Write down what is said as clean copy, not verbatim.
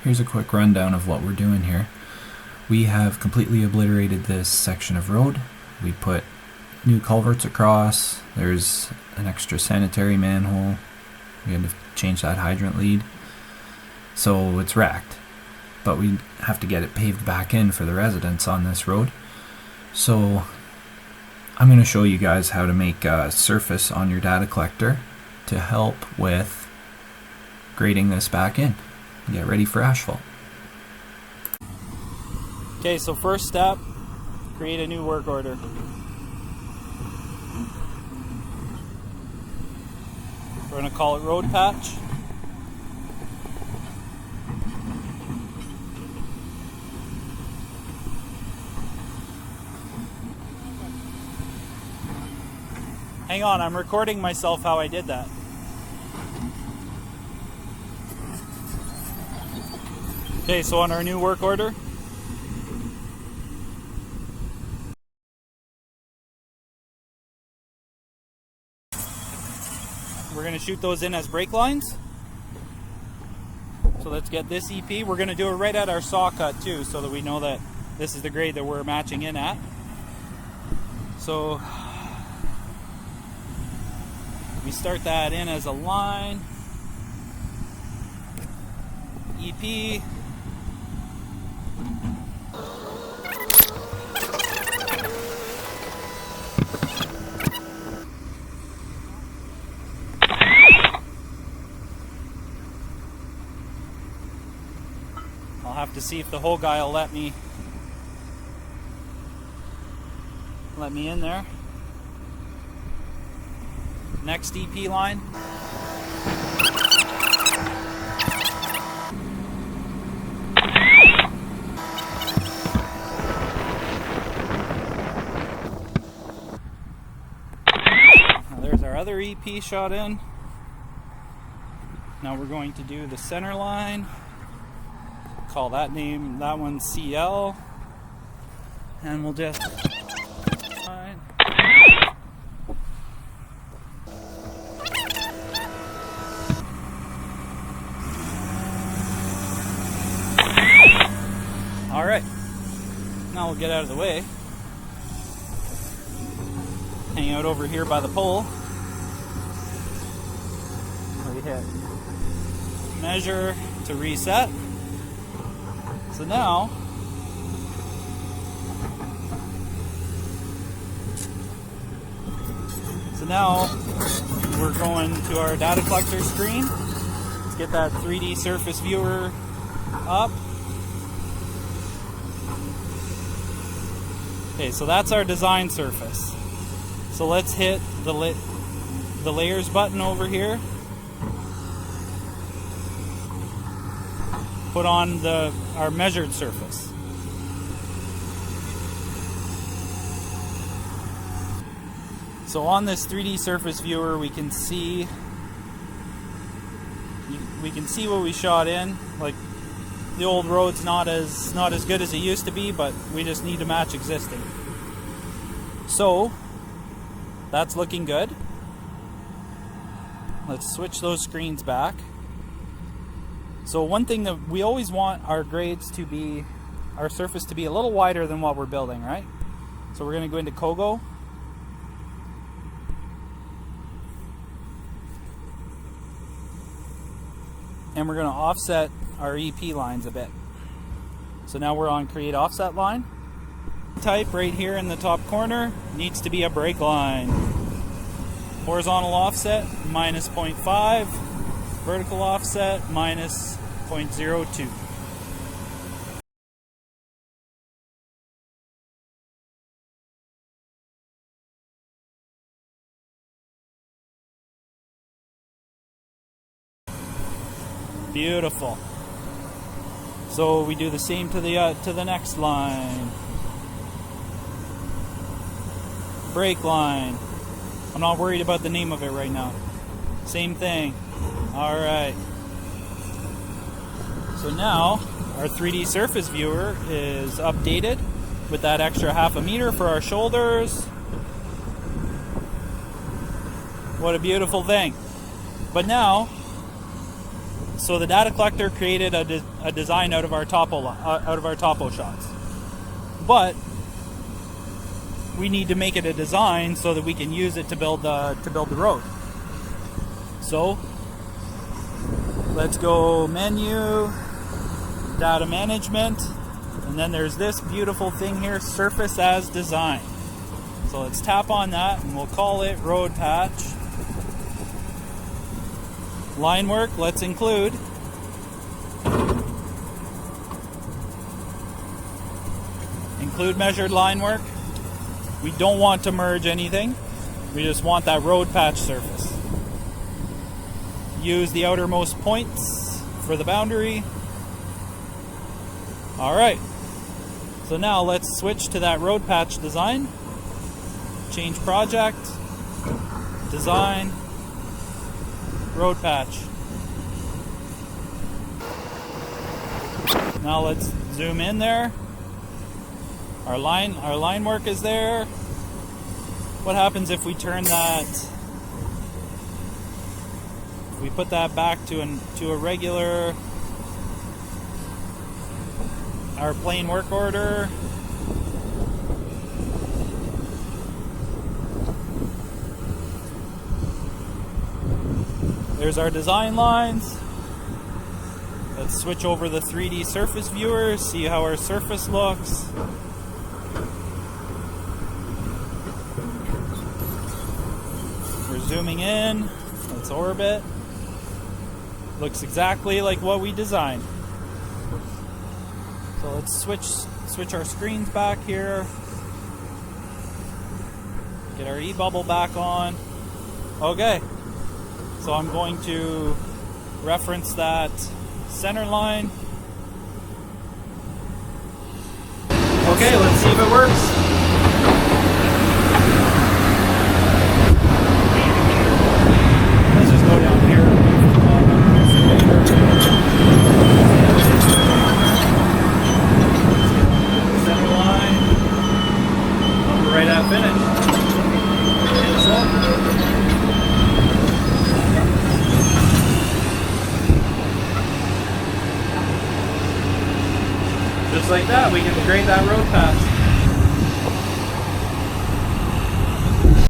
here's a quick rundown of what we're doing here. We have completely obliterated this section of road. We put new culverts across. There's an extra sanitary manhole. We had to change that hydrant lead. So it's wrecked. But we have to get it paved back in for the residents on this road. So I'm going to show you guys how to make a surface on your data collector to help with grading this back in. Get ready for asphalt. Okay, so first step, create a new work order. We're going to call it road patch. Hang on, I'm recording myself how I did that. Okay, so on our new work order, we're going to shoot those in as brake lines. So let's get this EP. We're going to do it right at our saw cut too, so that we know that this is the grade that we're matching in at. So we start that in as a line. EP. I'll have to see if the whole guy will let me in there. Next EP line. Now there's our other EP shot in. Now we're going to do the center line. Call that name, that one CL. And we'll just Alright, now we'll get out of the way. Hang out over here by the pole. We hit measure to reset. So now, we're going to our data collector screen. Let's get that 3D surface viewer up. Okay, so that's our design surface. So let's hit the layers button over here. Put on our measured surface. So on this 3D surface viewer, we can see what we shot in. Like, the old road's not as good as it used to be, but we just need to match existing. So that's looking good. Let's switch those screens back. So one thing that we always want our grades to be, our surface to be a little wider than what we're building, right? So we're going to go into Kogo. And we're going to offset our EP lines a bit. So now we're on create offset line. Type right here in the top corner needs to be a brake line. Horizontal offset minus 0.5. Vertical offset minus 0.02. Beautiful. So we do the same to the next line. Brake line. I'm not worried about the name of it right now. Same thing. Alright. So now our 3D surface viewer is updated with that extra 1/2 meter for our shoulders. What a beautiful thing. But now So the data collector created a design out of our topo shots, but we need to make it a design so that we can use it to build the road. So let's go menu, data management, and then there's this beautiful thing here, surface as design. So let's tap on that and we'll call it road patch. Line work, let's include. Include measured line work. We don't want to merge anything. We just want that road patch surface. Use the outermost points for the boundary. Alright. So now let's switch to that road patch design. Change project. Design. Road patch. Now let's zoom in there. Our line work is there. What happens if we turn that? If we put that back to a regular, our plain work order. There's our design lines. Let's switch over the 3D surface viewer, see how our surface looks. We're zooming in. Let's orbit. Looks exactly like what we designed. So let's switch our screens back here. Get our e-bubble back on. Okay. So I'm going to reference that center line. Okay, let's see if it works. Let's just go down here. Center line. We're right at finish. Just like that, we can create that road path.